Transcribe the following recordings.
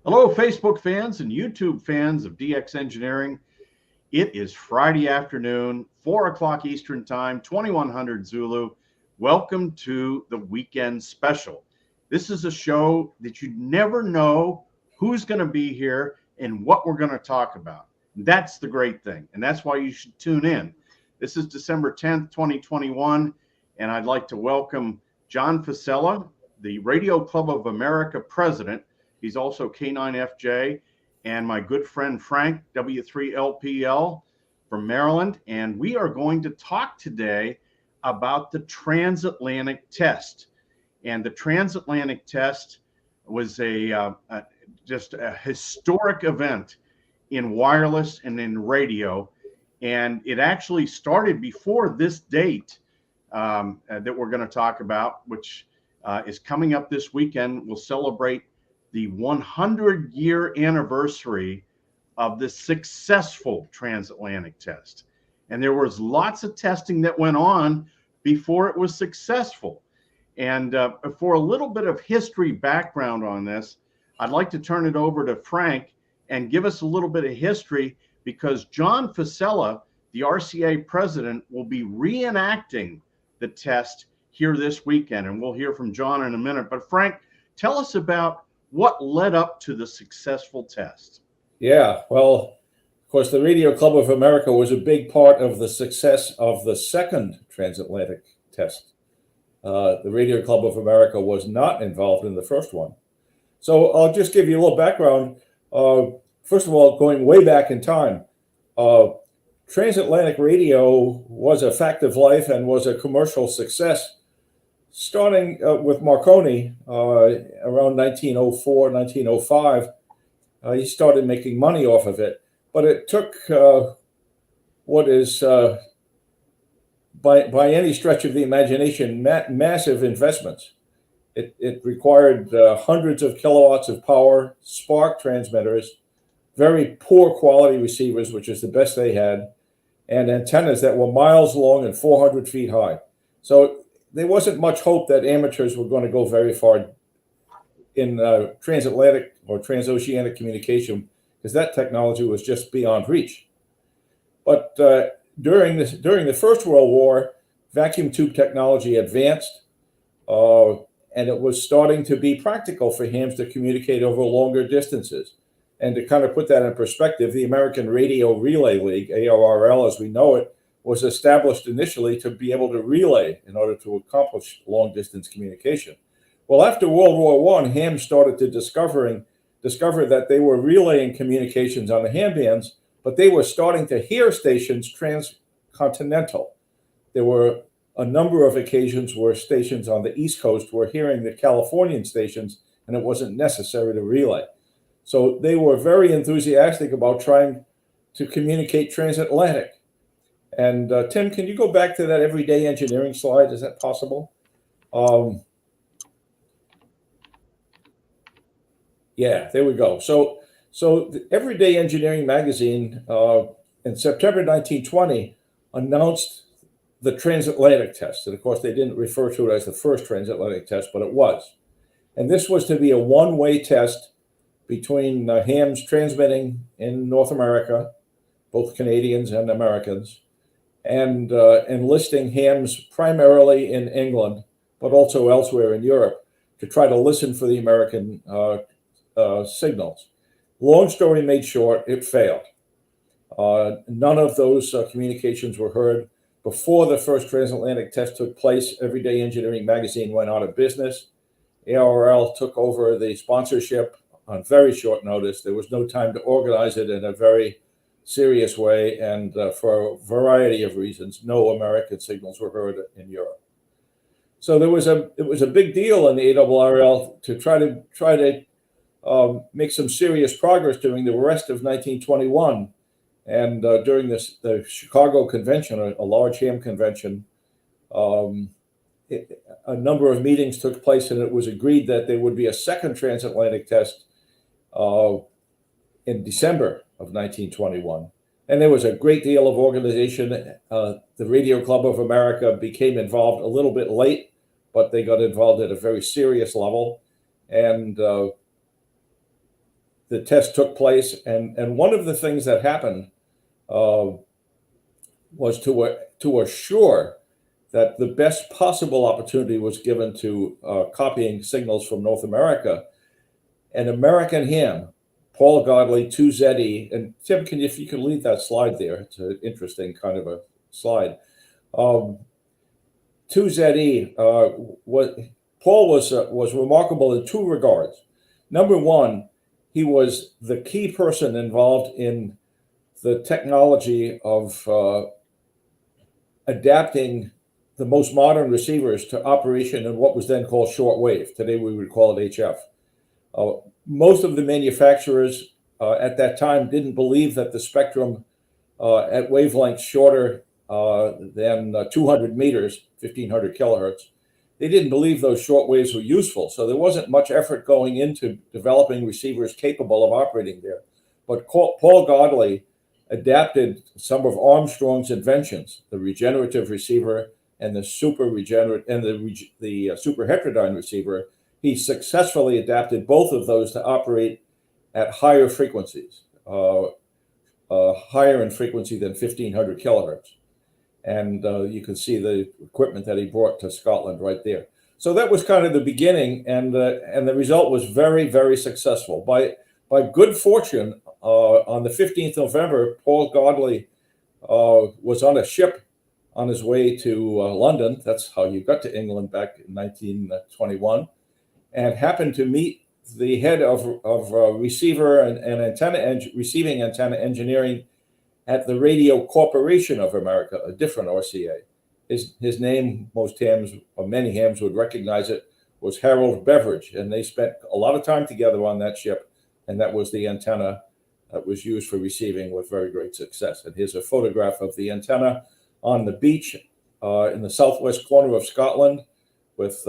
Hello, Facebook fans and YouTube fans of DX Engineering. It is Friday afternoon, 4 o'clock Eastern Time, 2100 Zulu. Welcome to the weekend special. This is a show that you never know who's going to be here and what we're going to talk about. That's the great thing, and that's why you should tune in. This is December 10th, 2021, and I'd like to welcome John Facella, the Radio Club of America president. He's also K9FJ, and my good friend Frank, W3LPL from Maryland. And we are going to talk today about the Transatlantic Test. And the Transatlantic Test was just a historic event in wireless and in radio. And it actually started before this date that we're going to talk about, which is coming up this weekend. We'll celebrate the 100-year anniversary of the successful transatlantic test. And there was lots of testing that went on before it was successful. And for a little bit of history background on this, I'd like to turn it over to Frank and give us a little bit of history, because John Facella, the RCA president, will be reenacting the test here this weekend. And we'll hear from John in a minute. But Frank, tell us about what led up to the successful test. Yeah, well, of course, the Radio Club of America was a big part of the success of the second transatlantic test. The Radio Club of America was not involved in the first one. So I'll just give you a little background. First of all, going way back in time, transatlantic radio was a fact of life and was a commercial success. Starting with Marconi around 1904, 1905, he started making money off of it. But it took what is, by any stretch of the imagination, massive investments. It required hundreds of kilowatts of power, spark transmitters, very poor quality receivers, which is the best they had, and antennas that were miles long and 400 feet high. So there wasn't much hope that amateurs were going to go very far in transatlantic or transoceanic communication, because that technology was just beyond reach. But during the First World War, vacuum tube technology advanced, and it was starting to be practical for hams to communicate over longer distances. And to kind of put that in perspective, the American Radio Relay League, ARRL as we know it, was established initially to be able to relay in order to accomplish long-distance communication. Well, after World War I, hams started to discover that they were relaying communications on the ham bands, but they were starting to hear stations transcontinental. There were a number of occasions where stations on the East Coast were hearing the Californian stations, and it wasn't necessary to relay. So they were very enthusiastic about trying to communicate transatlantic. And Tim, can you go back to that everyday engineering slide? Is that possible? Yeah, there we go. So the Everyday Engineering magazine in September 1920 announced the transatlantic test. And of course, they didn't refer to it as the first transatlantic test, but it was. And this was to be a one-way test between hams transmitting in North America, both Canadians and Americans, and enlisting hams primarily in England, but also elsewhere in Europe, to try to listen for the American signals. Long story made short, it failed. None of those communications were heard. Before the first transatlantic test took place, Everyday Engineering magazine went out of business. ARRL took over the sponsorship on very short notice. There was no time to organize it in a very serious way, and for a variety of reasons, no American signals were heard in Europe. So it was a big deal in the ARRL to try to make some serious progress during the rest of 1921, and during the Chicago convention, a large ham convention. A number of meetings took place, and it was agreed that there would be a second transatlantic test in December of 1921. And there was a great deal of organization. The Radio Club of America became involved a little bit late, but they got involved at a very serious level. And the test took place, and one of the things that happened was to assure that the best possible opportunity was given to copying signals from North America. An American ham, Paul Godley, 2ZE, and Tim, if you can lead that slide there, it's an interesting kind of a slide. 2ZE, Paul was remarkable in two regards. Number one, he was the key person involved in the technology of adapting the most modern receivers to operation in what was then called shortwave. Today we would call it HF. Most of the manufacturers at that time didn't believe that the spectrum at wavelengths shorter than 200 meters, 1500 kilohertz, they didn't believe those short waves were useful. So there wasn't much effort going into developing receivers capable of operating there. But Paul Godley adapted some of Armstrong's inventions, the regenerative receiver and the super regenerate and the super heterodyne receiver. He successfully adapted both of those to operate at higher frequencies, higher in frequency than 1500 kilohertz. And you can see the equipment that he brought to Scotland right there. So that was kind of the beginning, and the result was very, very successful. By good fortune, on the 15th of November, Paul Godley was on a ship on his way to London. That's how you got to England back in 1921, and happened to meet the head of receiver and antenna receiving antenna engineering at the Radio Corporation of America, a different RCA. His name, most hams, or many hams would recognize it, was Harold Beveridge, and they spent a lot of time together on that ship, and that was the antenna that was used for receiving with very great success. And here's a photograph of the antenna on the beach in the southwest corner of Scotland with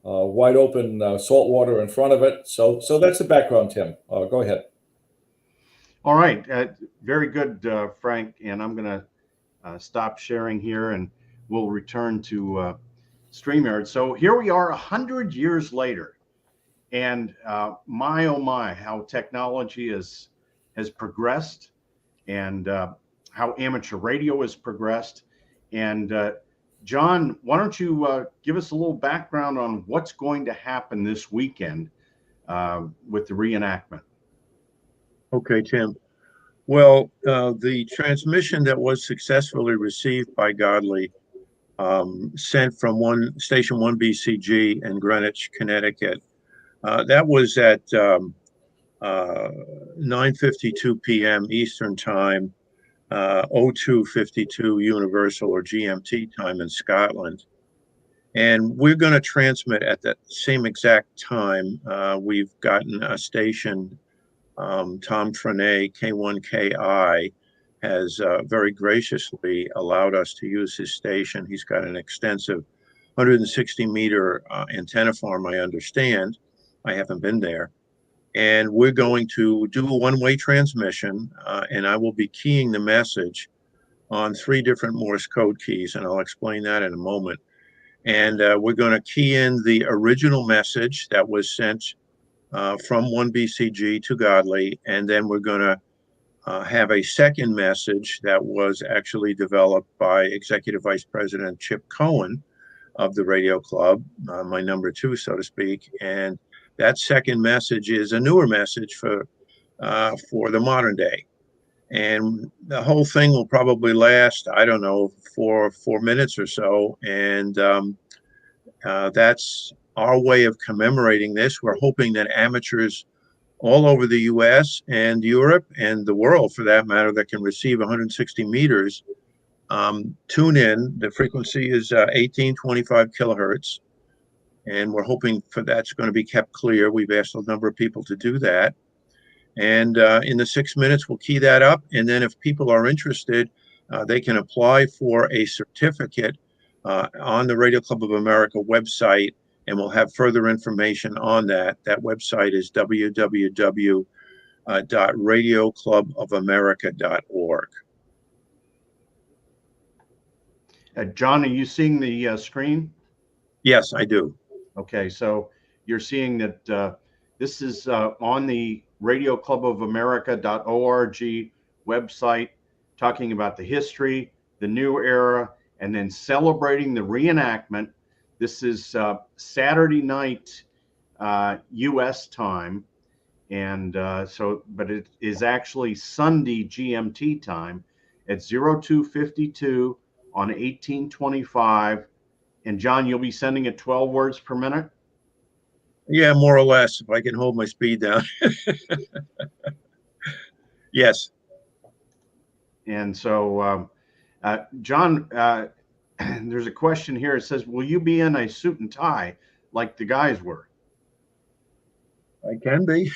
wide open salt water in front of it. So that's the background, Tim. Go ahead. All right. Very good, Frank. And I'm going to stop sharing here and we'll return to StreamYard. So here we are 100 years later. And my, oh my, how technology has progressed and how amateur radio has progressed. And John, why don't you give us a little background on what's going to happen this weekend with the reenactment? Okay, Tim. Well, the transmission that was successfully received by Godley, sent from Station 1BCG in Greenwich, Connecticut, that was at 9:52 p.m. Eastern Time, 02:52 Universal or GMT time in Scotland. And we're going to transmit at that same exact time. We've gotten a station, Tom Frenet, K9JF, has very graciously allowed us to use his station. He's got an extensive 160-meter antenna farm, I understand. I haven't been there. And we're going to do a one-way transmission, and I will be keying the message on 3 different Morse code keys, and I'll explain that in a moment. And we're going to key in the original message that was sent from 1BCG to Godley, and then we're going to have a second message that was actually developed by Executive Vice President Chip Cohen of the Radio Club, my number 2, so to speak. And that second message is a newer message for the modern day. And the whole thing will probably last, I don't know, 4 minutes or so. And that's our way of commemorating this. We're hoping that amateurs all over the U.S. and Europe and the world, for that matter, that can receive 160 meters, tune in. The frequency is 1825 kilohertz. And we're hoping for that's going to be kept clear. We've asked a number of people to do that. And in the 6 minutes, we'll key that up. And then if people are interested, they can apply for a certificate on the Radio Club of America website, and we'll have further information on that. That website is www.radioclubofamerica.org. John, are you seeing the screen? Yes, I do. Okay, so you're seeing that This is on the radioclubofamerica.org website, talking about the history, the new era, and then celebrating the reenactment. This is Saturday night U.S. time, and but it is actually Sunday GMT time at 02:52 on 1825. And John, you'll be sending it 12 words per minute? Yeah, more or less, if I can hold my speed down. Yes. And so, John, there's a question here. It says, will you be in a suit and tie like the guys were? I can be.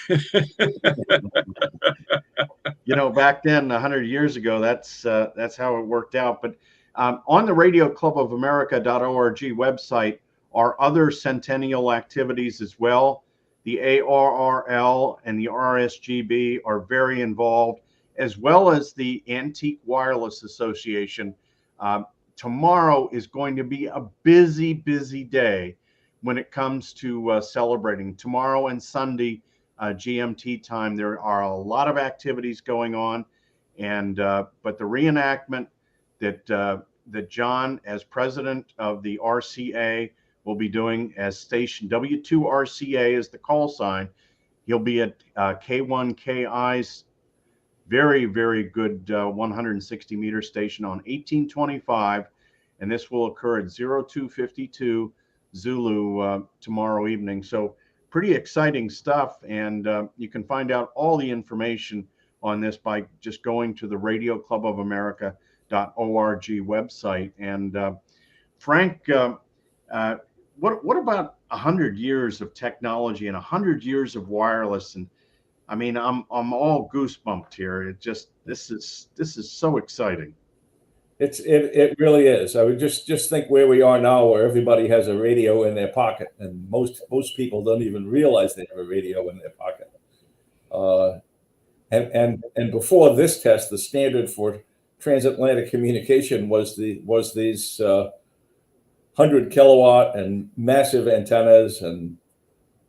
Back then, 100 years ago, that's how it worked out. But on the radioclubofamerica.org website are other centennial activities as well. The ARRL and the RSGB are very involved, as well as the Antique Wireless Association. Tomorrow is going to be a busy, busy day when it comes to celebrating. Tomorrow and Sunday, GMT time, there are a lot of activities going on, and but the reenactment that John, as president of the RCA, will be doing as station W2RCA is the call sign. He'll be at K1KI's very, very good 160 meter station on 1825, and this will occur at 0252 Zulu tomorrow evening. So pretty exciting stuff, and you can find out all the information on this by just going to the radioclubofamerica.org website. And Frank, what about 100 years of technology and 100 years of wireless? And I mean, I'm all goosebumped here. It just this is so exciting. It really is. I would just think where we are now, where everybody has a radio in their pocket, and most people don't even realize they have a radio in their pocket. And before this test, the standard for transatlantic communication was these 100 kilowatt and massive antennas, and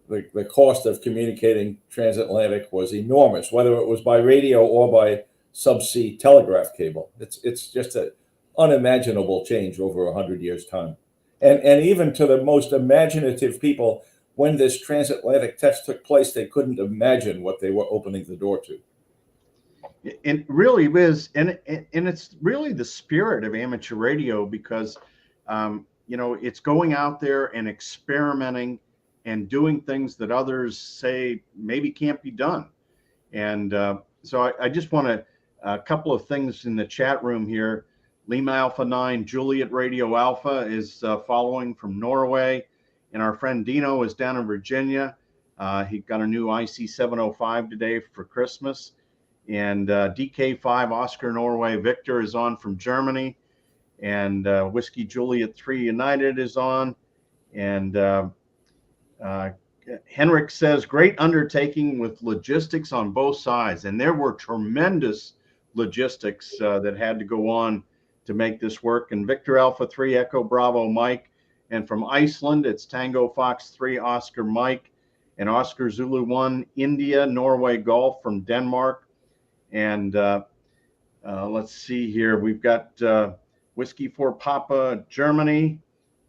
the cost of communicating transatlantic was enormous, whether it was by radio or by subsea telegraph cable. It's just an unimaginable change over 100 years' time. And even to the most imaginative people, when this transatlantic test took place, they couldn't imagine what they were opening the door to. It really is, and it's really the spirit of amateur radio, because it's going out there and experimenting and doing things that others say maybe can't be done. And so I just want a couple of things in the chat room here. Lima Alpha 9 Juliet Radio Alpha is following from Norway, and our friend Dino is down in Virginia. He got a new IC 705 today for Christmas. And DK5 Oscar Norway Victor is on from Germany, and Whiskey Juliet 3 United is on. And Henrik says, great undertaking with logistics on both sides. And there were tremendous logistics that had to go on to make this work. And Victor Alpha 3 Echo Bravo Mike. And from Iceland, it's Tango Fox 3 Oscar Mike, and Oscar Zulu 1 India Norway Golf from Denmark. And let's see here. We've got Whiskey for Papa Germany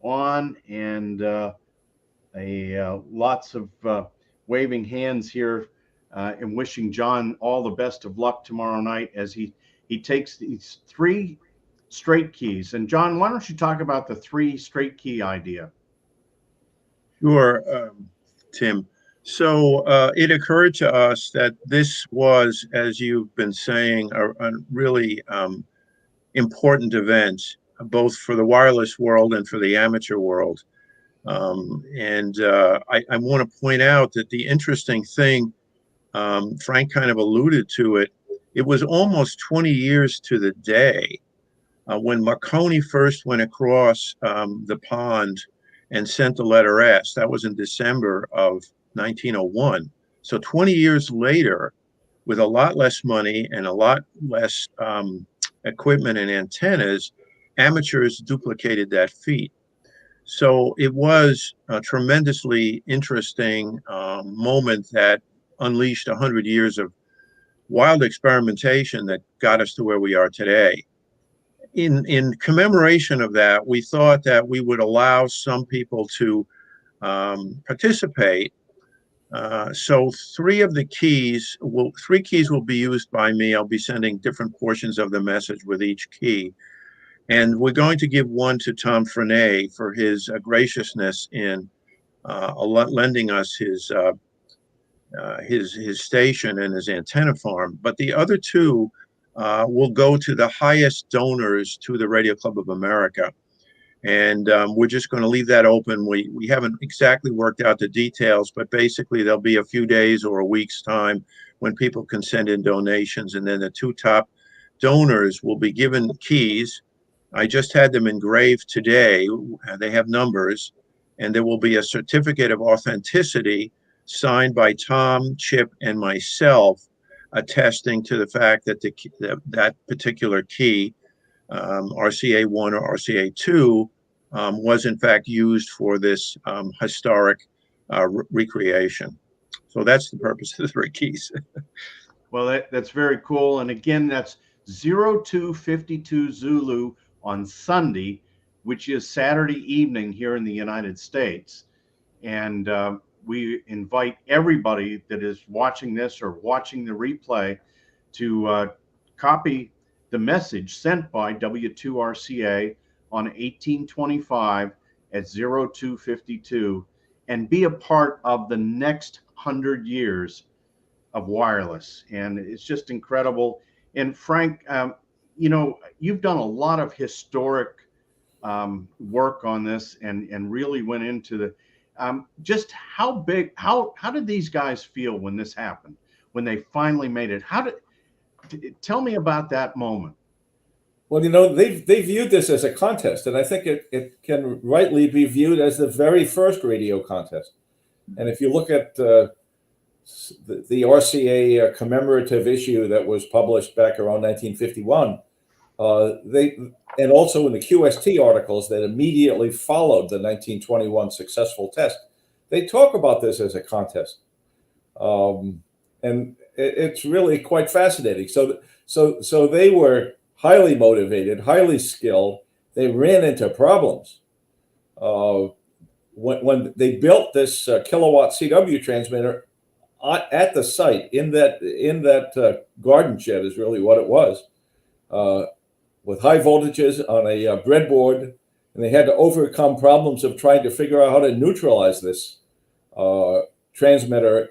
on, and lots of waving hands here and wishing John all the best of luck tomorrow night as he takes these 3 straight keys. And John, why don't you talk about the 3 straight key idea? Sure, Tim. So it occurred to us that this was, as you've been saying, a really important event, both for the wireless world and for the amateur world. I want to point out that the interesting thing, Frank kind of alluded to it, it was almost 20 years to the day when Marconi first went across the pond and sent the letter S. That was in December of 1901. So 20 years later, with a lot less money and a lot less equipment and antennas, amateurs duplicated that feat. So it was a tremendously interesting moment that unleashed 100 years of wild experimentation that got us to where we are today. In commemoration of that, we thought that we would allow some people to participate. So three keys will be used by me. I'll be sending different portions of the message with each key. And we're going to give one to Tom Frenet for his graciousness in lending us his station and his antenna farm. But the other two will go to the highest donors to the Radio Club of America. And we're just going to leave that open. We haven't exactly worked out the details, but basically there'll be a few days or a week's time when people can send in donations. And then the two top donors will be given keys. I just had them engraved today. They have numbers, and there will be a certificate of authenticity signed by Tom, Chip, and myself, attesting to the fact that that particular key, RCA1 or RCA2, was in fact used for this historic recreation. So that's the purpose of the three keys. Well, that's very cool. And again, that's 0252 Zulu on Sunday, which is Saturday evening here in the United States. And we invite everybody that is watching this or watching the replay to copy the message sent by W2RCA on 1825 at 0252 and be a part of the next 100 years of wireless. And it's just incredible. And Frank, you know, you've done a lot of historic work on this and really went into the just how big, how did these guys feel when this happened, when they finally made it? Tell me about that moment. Well, you know, they viewed this as a contest, and I think it can rightly be viewed as the very first radio contest. And if you look at the RCA commemorative issue that was published back around 1951, and also in the QST articles that immediately followed the 1921 successful test, they talk about this as a contest, and it's really quite fascinating. So they were highly motivated, highly skilled. They ran into problems when they built this kilowatt CW transmitter at the site in that garden shed is really what it was, with high voltages on a breadboard, and they had to overcome problems of trying to figure out how to neutralize this transmitter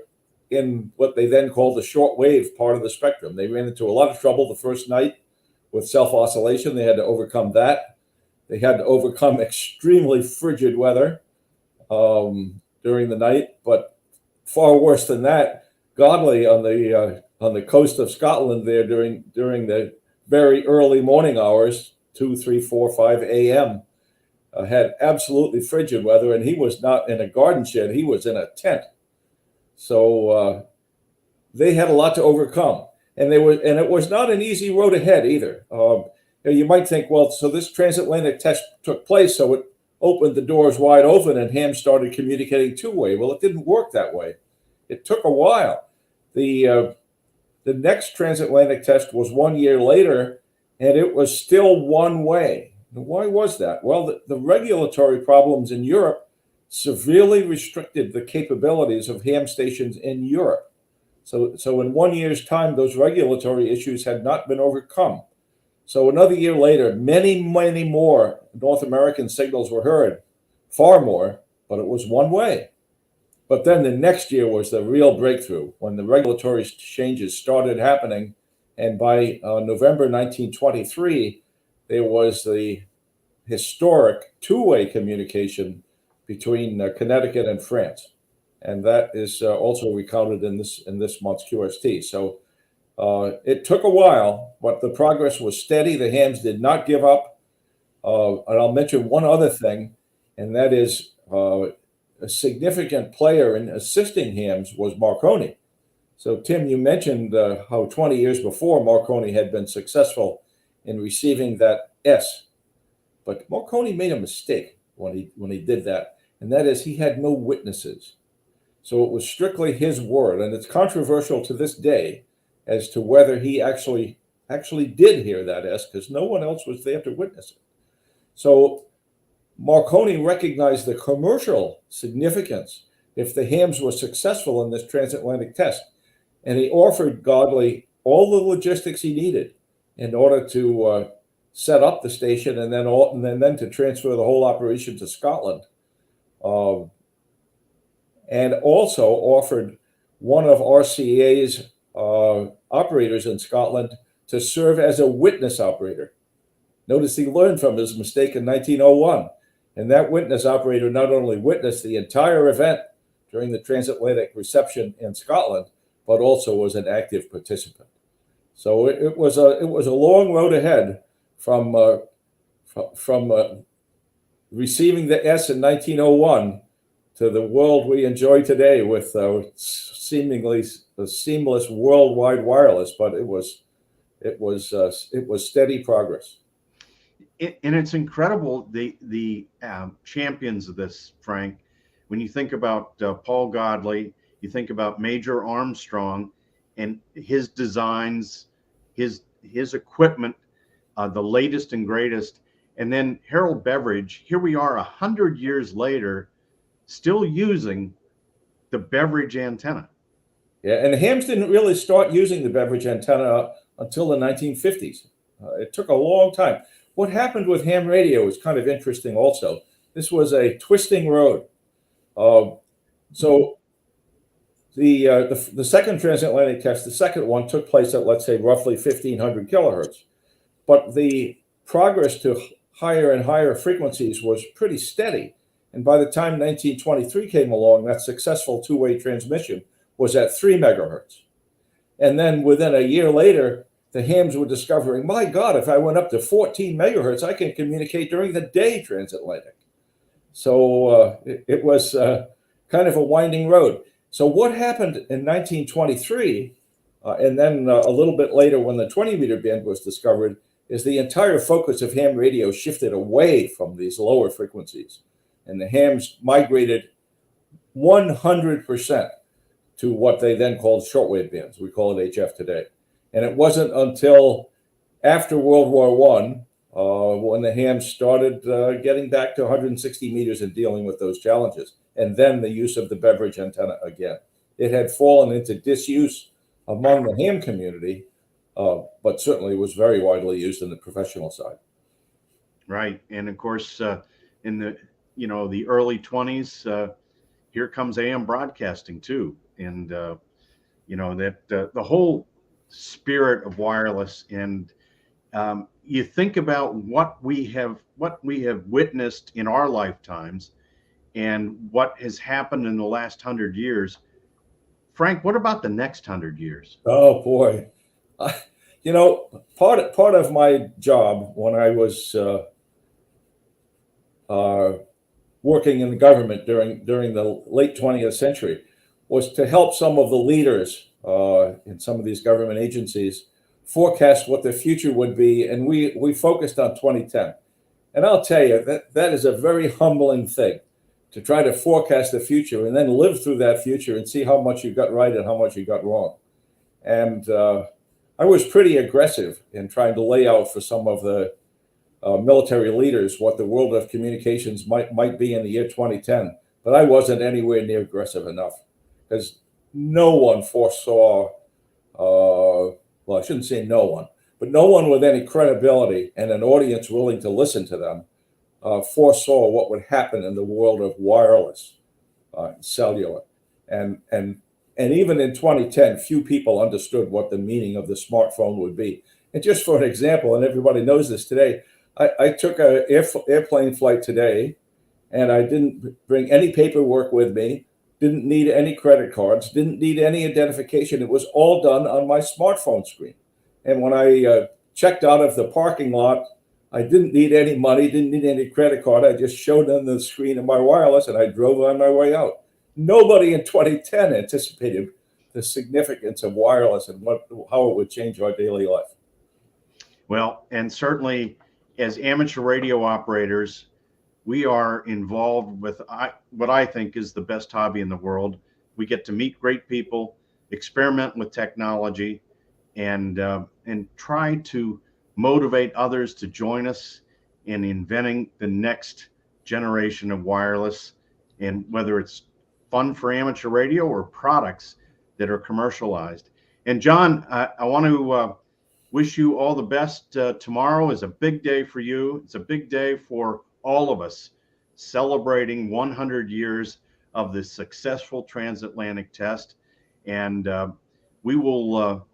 in what they then called the shortwave part of the spectrum. They ran into a lot of trouble the first night with self-oscillation. They had to overcome that. They had to overcome extremely frigid weather during the night, but far worse than that, Godley on the coast of Scotland there during the very early morning hours, 2, 3, 4, 5 a.m., had absolutely frigid weather, and he was not in a garden shed, he was in a tent. So they had a lot to overcome. And it was not an easy road ahead either. You might think, well, so this transatlantic test took place, so it opened the doors wide open and ham started communicating two-way. Well, it didn't work that way. It took a while. The next transatlantic test was 1 year later, and it was still one way. Why was that? Well, the regulatory problems in Europe severely restricted the capabilities of ham stations in Europe. So in 1 year's time, those regulatory issues had not been overcome. So another year later, many, many more North American signals were heard, far more, but it was one way. But then the next year was the real breakthrough when the regulatory changes started happening. And by November 1923, there was the historic two-way communication between Connecticut and France. And that is also recounted in this month's QST. So it took a while, but the progress was steady. The hams did not give up. And I'll mention one other thing, and that is a significant player in assisting hams was Marconi. So, Tim, you mentioned how 20 years before Marconi had been successful in receiving that S. But Marconi made a mistake. when he did that, and that is he had no witnesses. So it was strictly his word, and it's controversial to this day as to whether he actually did hear that S, because no one else was there to witness it. So Marconi recognized the commercial significance if the hams were successful in this transatlantic test, and he offered Godley all the logistics he needed in order to set up the station and then to transfer the whole operation to Scotland. And also offered one of RCA's operators in Scotland to serve as a witness operator. Notice he learned from his mistake in 1901. And that witness operator not only witnessed the entire event during the transatlantic reception in Scotland, but also was an active participant. So it was a long road ahead from receiving the S in 1901 to the world we enjoy today with seemingly a seamless worldwide wireless, but it was steady progress. And it's incredible the champions of this, Frank. When you think about Paul Godley, you think about Major Armstrong and his designs, his equipment, the latest and greatest, and then Harold Beveridge. Here we are 100 years later, still using the Beveridge antenna. Yeah, and the hams didn't really start using the Beveridge antenna until the 1950s. It took a long time. What happened with ham radio is kind of interesting also. This was a twisting road. So the second transatlantic test, the second one, took place at, let's say, roughly 1,500 kilohertz. But the progress to higher and higher frequencies was pretty steady. And by the time 1923 came along, that successful two-way transmission was at 3 megahertz. And then within a year later, the hams were discovering, my God, if I went up to 14 megahertz, I can communicate during the day transatlantic. So it was kind of a winding road. So what happened in 1923, and then a little bit later when the 20-meter band was discovered, is the entire focus of ham radio shifted away from these lower frequencies. And the hams migrated 100% to what they then called shortwave bands. We call it HF today. And it wasn't until after World War I when the hams started getting back to 160 meters and dealing with those challenges. And then the use of the Beveridge antenna again. It had fallen into disuse among the ham community, but certainly was very widely used in the professional side. Right. And of course, in the early 20s, here comes AM broadcasting too. And, that the whole spirit of wireless, and you think about what we have witnessed in our lifetimes and what has happened in the last 100 years. Frank, what about the next 100 years? Oh boy. Part of my job when I was working in the government during the late 20th century was to help some of the leaders in some of these government agencies forecast what the future would be, and we focused on 2010. And I'll tell you that is a very humbling thing, to try to forecast the future and then live through that future and see how much you got right and how much you got wrong. And I was pretty aggressive in trying to lay out for some of the military leaders what the world of communications might be in the year 2010, but I wasn't anywhere near aggressive enough, because no one foresaw, well, I shouldn't say no one, but no one with any credibility and an audience willing to listen to them foresaw what would happen in the world of wireless, cellular. And even in 2010, few people understood what the meaning of the smartphone would be. And just for an example, and everybody knows this today, I took an airplane flight today, and I didn't bring any paperwork with me, didn't need any credit cards, didn't need any identification. It was all done on my smartphone screen. And when I checked out of the parking lot, I didn't need any money, didn't need any credit card. I just showed them the screen of my wireless, and I drove on my way out. Nobody in 2010 anticipated the significance of wireless and how it would change our daily life. Well, and certainly as amateur radio operators, we are involved with what I think is the best hobby in the world. We get to meet great people, experiment with technology, and try to motivate others to join us in inventing the next generation of wireless, and whether it's fun for amateur radio or products that are commercialized. And John, I want to wish you all the best. Tomorrow is a big day for you. It's a big day for all of us, celebrating 100 years of the successful transatlantic test. And we will,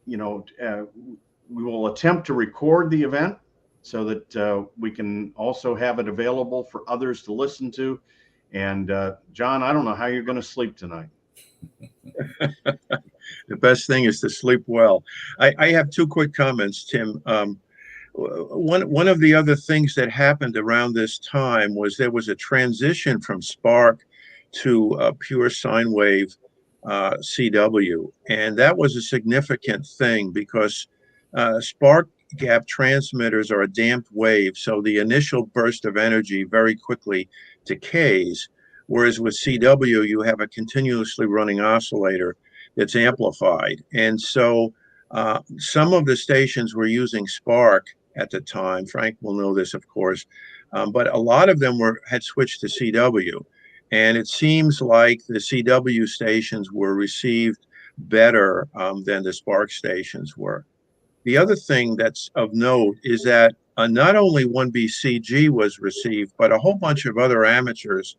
we will attempt to record the event so that we can also have it available for others to listen to. And John, I don't know how you're going to sleep tonight. The best thing is to sleep well. I have two quick comments, Tim. One of the other things that happened around this time was there was a transition from Spark to pure sine wave CW, and that was a significant thing because spark gap transmitters are a damped wave, so the initial burst of energy very quickly decays, whereas with CW you have a continuously running oscillator that's amplified. And so some of the stations were using Spark at the time. Frank will know this, of course, but a lot of them had switched to CW. And it seems like the CW stations were received better than the Spark stations were. The other thing that's of note is that not only 1BCG was received, but a whole bunch of other amateurs,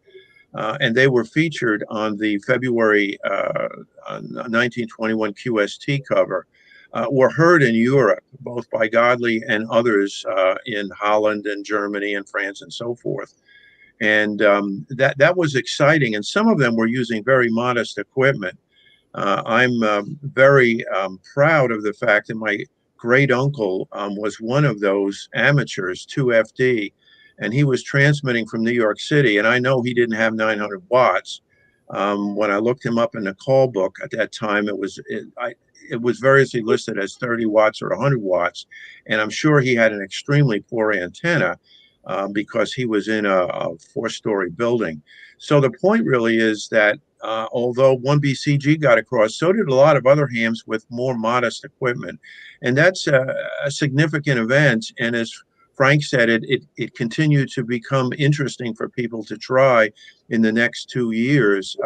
and they were featured on the February 1921 QST cover, were heard in Europe, both by Godley and others in Holland and Germany and France and so forth. And that was exciting. And some of them were using very modest equipment. I'm very proud of the fact that my great uncle was one of those amateurs, 2FD, and he was transmitting from New York City. And I know he didn't have 900 watts. When I looked him up in the call book at that time, it was variously listed as 30 watts or 100 watts. And I'm sure he had an extremely poor antenna because he was in a 4-story building. So the point really is that although 1BCG got across, so did a lot of other hams with more modest equipment. And that's a significant event. And as Frank said, it continued to become interesting for people to try in the next 2 years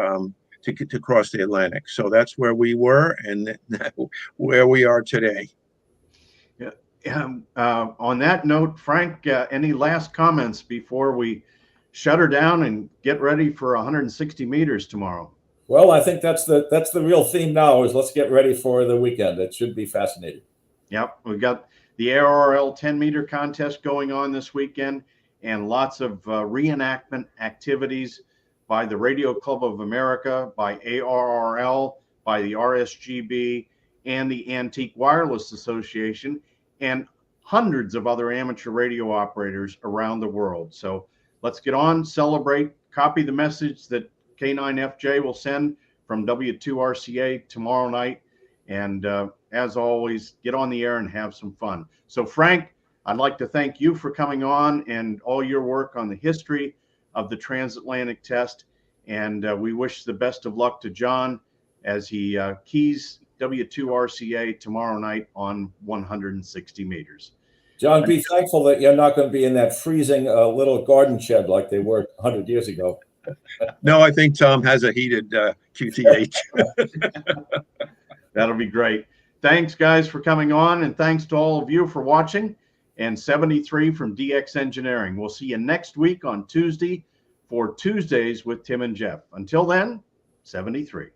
to cross the Atlantic. So that's where we were and where we are today. On that note, Frank, any last comments before we shut her down and get ready for 160 meters tomorrow? Well, I think that's the real theme now is let's get ready for the weekend. It should be fascinating. Yep, we've got the ARRL 10-meter contest going on this weekend and lots of reenactment activities by the Radio Club of America, by ARRL, by the RSGB, and the Antique Wireless Association, and hundreds of other amateur radio operators around the world. So let's get on, celebrate, copy the message that K9FJ will send from W2RCA tomorrow night. And as always, get on the air and have some fun. So Frank, I'd like to thank you for coming on and all your work on the history of the transatlantic test. And we wish the best of luck to John as he keys W2RCA tomorrow night on 160 meters. John, be thankful that you're not going to be in that freezing little garden shed like they were 100 years ago. No, I think Tom has a heated QTH. That'll be great. Thanks, guys, for coming on, and thanks to all of you for watching. And 73 from DX Engineering. We'll see you next week on Tuesday for Tuesdays with Tim and Jeff. Until then, 73.